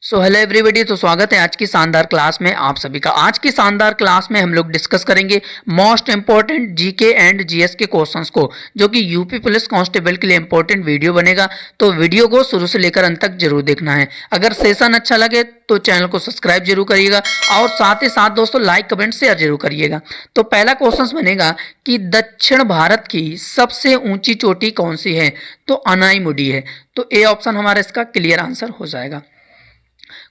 Hello everybody. तो स्वागत है आज की शानदार क्लास में आप सभी का। आज की शानदार क्लास में हम लोग डिस्कस करेंगे most important GK and GS के क्वेश्चंस को, जो कि यूपी पुलिस कांस्टेबल के लिए इंपॉर्टेंट वीडियो बनेगा। तो वीडियो को शुरू से लेकर अंत तक जरूर देखना है। अगर सेशन अच्छा लगे तो चैनल को सब्सक्राइब जरूर करिएगा और साथ ही साथ दोस्तों लाइक कमेंट शेयर जरूर करिएगा। तो पहला क्वेश्चन बनेगा कि दक्षिण भारत की सबसे ऊंची चोटी कौन सी है? तो अनाईमुडी है। तो ए ऑप्शन हमारा इसका क्लियर आंसर हो जाएगा।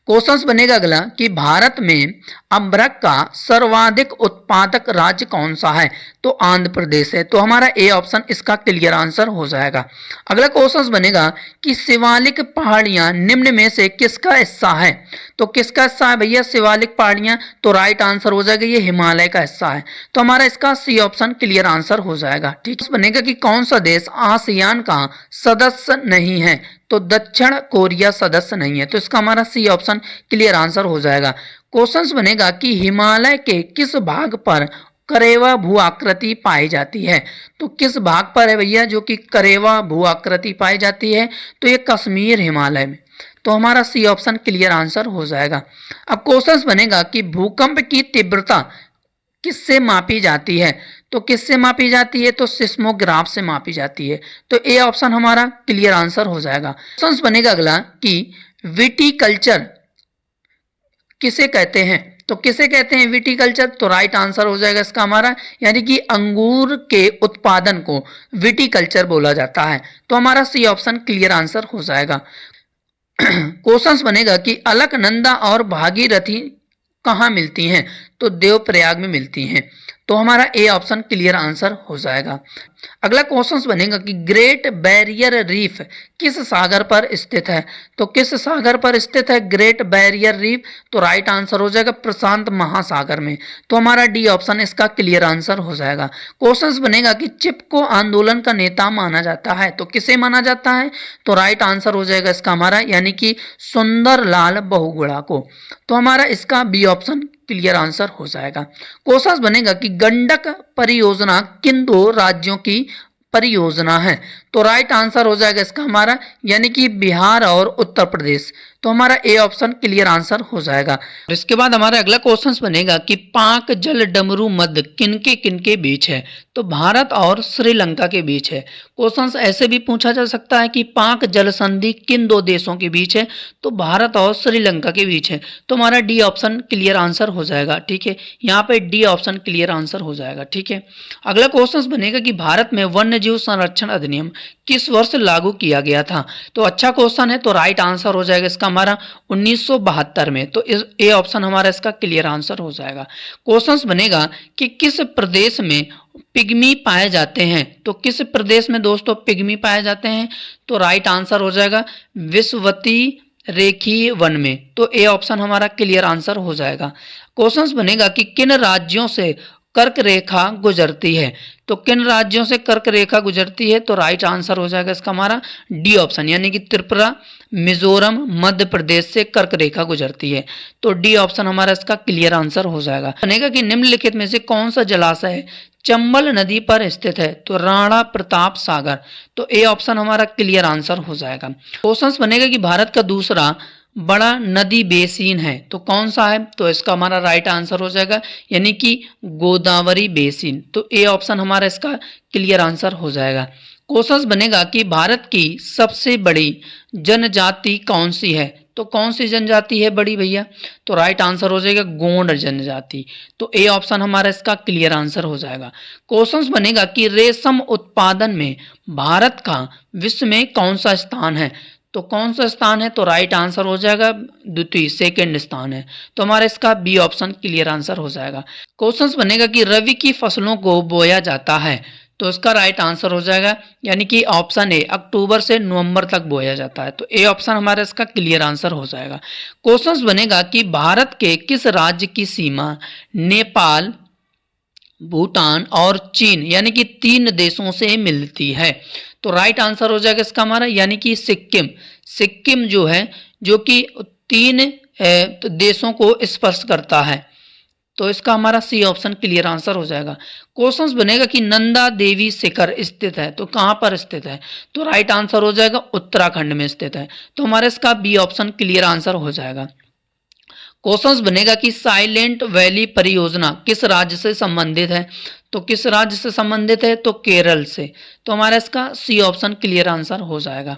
क्वेश्चन बनेगा अगला कि भारत में अमरख का सर्वाधिक उत्पादक राज्य कौन सा है? तो आंध्र प्रदेश है। तो हमारा ए ऑप्शन इसका क्लियर आंसर हो जाएगा। अगला क्वेश्चन बनेगा कि शिवालिक पहाड़ियां निम्न में से किसका हिस्सा है? तो किसका हिस्सा है भैया शिवालिक पहाड़ियां? तो राइट आंसर हो जाएगा ये हिमालय का हिस्सा है। तो हमारा इसका सी ऑप्शन क्लियर आंसर हो जाएगा। ठीक है, बनेगा कि कौन सा देश आसियान का सदस्य नहीं है? तो दक्षिण कोरिया सदस्य नहीं है। तो इसका हमारा सी ऑप्शन क्लियर आंसर हो जाएगा। क्वेश्चन बनेगा कि हिमालय के किस भाग पर करेवा भू आकृति पाई जाती है? तो किस भाग पर है भैया जो कि करेवा भू आकृति पाई जाती है? तो ये कश्मीर हिमालय में। तो हमारा सी ऑप्शन क्लियर आंसर हो जाएगा। अब क्वेश्चन बनेगा कि भूकंप की तीव्रता किससे मापी जाती है? तो किससे मापी जाती है? तो सिस्मोग्राफ से मापी जाती है। तो ए ऑप्शन हमारा क्लियर आंसर हो जाएगा। क्वेश्चन बनेगा अगला कि विटीकल्चर किसे कहते हैं? तो किसे कहते हैं विटीकल्चर? तो राइट आंसर हो जाएगा इसका हमारा, यानी कि अंगूर के उत्पादन को विटीकल्चर बोला जाता है। तो हमारा सी ऑप्शन क्लियर आंसर हो जाएगा। क्वेश्चन बनेगा कि अलकनंदा और भागीरथी कहाँ मिलती हैं? तो देवप्रयाग में मिलती हैं। तो हमारा ए ऑप्शन क्लियर आंसर हो जाएगा। अगला क्वेश्चन बनेगा कि ग्रेट बैरियर रीफ किस सागर पर स्थित है? तो किस सागर पर स्थित है ग्रेट बैरियर रीफ? तो राइट आंसर हो जाएगा प्रशांत महासागर में। तो हमारा डी ऑप्शन इसका क्लियर आंसर हो जाएगा। क्वेश्चन बनेगा कि चिपको आंदोलन का नेता माना जाता है। तो किसे माना जाता है? तो राइट आंसर हो जाएगा इसका हमारा, यानी कि सुंदरलाल बहुगुणा को। तो हमारा इसका बी ऑप्शन क्लियर आंसर हो जाएगा। क्वेश्चन बनेगा कि गंडक परियोजना किन दो राज्यों की परियोजना है? तो राइट आंसर हो जाएगा इसका हमारा, यानी कि बिहार और उत्तर प्रदेश। तो हमारा ए ऑप्शन क्लियर आंसर हो जाएगा। इसके बाद हमारा अगला क्वेश्चन बनेगा कि पाक जल डमरू मध्य किनके बीच है? तो भारत और श्रीलंका के बीच है। क्वेश्चन ऐसे भी पूछा जा सकता है कि पाक जल संधि किन दो देशों के बीच है? तो भारत और श्रीलंका के बीच है। तो हमारा डी ऑप्शन क्लियर आंसर हो जाएगा। ठीक है, यहाँ पे डी ऑप्शन क्लियर आंसर हो जाएगा। ठीक है, अगला क्वेश्चन बनेगा कि भारत में वन्य जीव संरक्षण अधिनियम किस वर्ष लागू किया गया था? तो अच्छा क्वेश्चन है। तो राइट आंसर हो जाएगा इसका हमारा 1972 में। तो ए ऑप्शन हमारा इसका क्लियर आंसर हो जाएगा। क्वेश्चन बनेगा कि किस प्रदेश में पिग्मी पाए जाते हैं? तो किस प्रदेश में दोस्तों पिग्मी पाए जाते हैं? तो राइट आंसर हो जाएगा विश्ववती रेखीय वन में। तो ए ऑप्शन हमारा क्लियर आंसर हो जाएगा। क्वेश्चन बनेगा कि किन राज्यों से कर्क रेखा गुजरती है? तो किन राज्यों से कर्क रेखा गुजरती है? तो राइट आंसर हो जाएगा इसका हमारा डी ऑप्शन, यानी कि त्रिपुरा, मिजोरम, मध्य प्रदेश से कर्क रेखा गुजरती है। तो डी ऑप्शन हमारा इसका क्लियर आंसर हो जाएगा। बनेगा कि निम्नलिखित में से कौन सा जलाशय चंबल नदी पर स्थित है? तो राणा प्रताप सागर। तो ए ऑप्शन हमारा क्लियर आंसर हो जाएगा। क्वेश्चन बनेगा कि भारत का दूसरा बड़ा नदी बेसिन है, तो कौन सा है? तो इसका हमारा राइट आंसर हो जाएगा, यानी कि गोदावरी बेसिन। तो ए ऑप्शन हमारा इसका क्लियर आंसर हो जाएगा। क्वेश्चन बनेगा कि भारत की सबसे बड़ी जनजाति कौन सी है? तो कौन सी जनजाति है बड़ी भैया? तो राइट आंसर हो जाएगा गोंड जनजाति। तो ए ऑप्शन हमारा इसका क्लियर आंसर हो जाएगा। क्वेश्चन बनेगा कि रेशम उत्पादन में भारत का विश्व में कौन सा स्थान है? तो कौन सा स्थान है? तो राइट आंसर हो जाएगा द्वितीय, सेकंड स्थान है। तो हमारा इसका बी ऑप्शन क्लियर आंसर हो जाएगा। क्वेश्चन बनेगा कि रबी की फसलों को बोया जाता है। तो इसका राइट आंसर हो जाएगा, यानी कि ऑप्शन ए अक्टूबर से नवंबर तक बोया जाता है। तो ए ऑप्शन हमारा इसका क्लियर आंसर हो जाएगा। क्वेश्चन बनेगा कि भारत के किस राज्य की सीमा नेपाल, भूटान और चीन यानी कि 3 देशों से मिलती है? तो राइट आंसर हो जाएगा इसका हमारा, यानी कि सिक्किम। सिक्किम जो है जो कि 3 देशों को स्पर्श करता है। तो इसका हमारा सी ऑप्शन क्लियर आंसर हो जाएगा। क्वेश्चंस बनेगा कि नंदा देवी शिखर स्थित है, तो कहाँ पर स्थित है? तो राइट आंसर हो जाएगा उत्तराखंड में स्थित है। तो हमारा इसका बी ऑप्शन क्लियर आंसर हो जाएगा। क्वेश्चंस बनेगा कि साइलेंट वैली परियोजना किस राज्य से संबंधित है? तो किस राज्य से संबंधित है? तो केरल से। तो हमारा इसका सी ऑप्शन क्लियर आंसर हो जाएगा।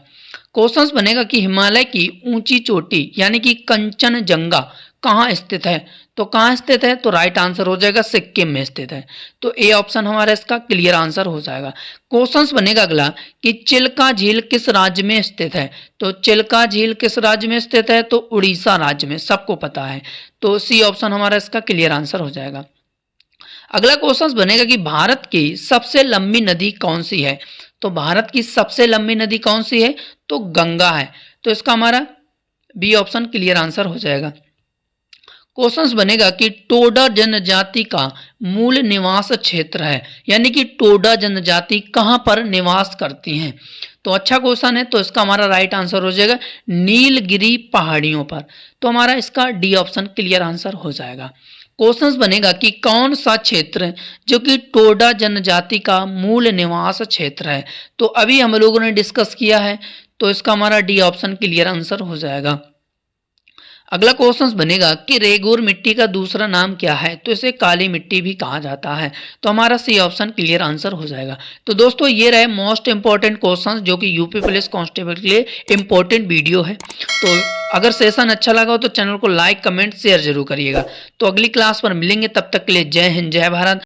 क्वेश्चंस बनेगा कि हिमालय की ऊंची चोटी यानी कि कंचनजंगा कहाँ स्थित है? तो कहाँ स्थित है? तो राइट आंसर हो जाएगा सिक्किम में स्थित है। तो ए ऑप्शन हमारा इसका क्लियर आंसर हो जाएगा। क्वेश्चंस बनेगा अगला कि चिल्का झील किस राज्य में स्थित है? तो चिल्का झील किस राज्य में स्थित है? तो उड़ीसा राज्य में, सबको पता है। तो सी ऑप्शन हमारा इसका क्लियर आंसर हो जाएगा। अगला क्वेश्चन बनेगा कि भारत की सबसे लंबी नदी कौन सी है? तो भारत की सबसे लंबी नदी कौन सी है? तो गंगा है। तो इसका हमारा बी ऑप्शन क्लियर आंसर हो जाएगा। क्वेश्चंस बनेगा कि टोडा जनजाति का मूल निवास क्षेत्र है, यानी कि टोडा जनजाति कहाँ पर निवास करती हैं? तो अच्छा क्वेश्चन है, तो इसका हमारा राइट आंसर हो जाएगा नीलगिरी पहाड़ियों पर। तो हमारा इसका डी ऑप्शन क्लियर आंसर हो जाएगा। क्वेश्चंस बनेगा कि कौन सा क्षेत्र जो कि टोडा जनजाति का मूल निवास क्षेत्र है? तो अभी हम लोगों ने डिस्कस किया है, तो इसका हमारा डी ऑप्शन क्लियर आंसर हो जाएगा। अगला क्वेश्चन बनेगा कि रेगुर मिट्टी का दूसरा नाम क्या है? तो इसे काली मिट्टी भी कहा जाता है। तो हमारा सी ऑप्शन क्लियर आंसर हो जाएगा। तो दोस्तों ये रहे मोस्ट इंपॉर्टेंट क्वेश्चंस जो कि यूपी पुलिस कांस्टेबल के लिए इंपॉर्टेंट वीडियो है। तो अगर सेशन अच्छा लगा हो तो चैनल को लाइक कमेंट शेयर जरूर करिएगा। तो अगली क्लास पर मिलेंगे, तब तक के लिए जय हिंद जय भारत।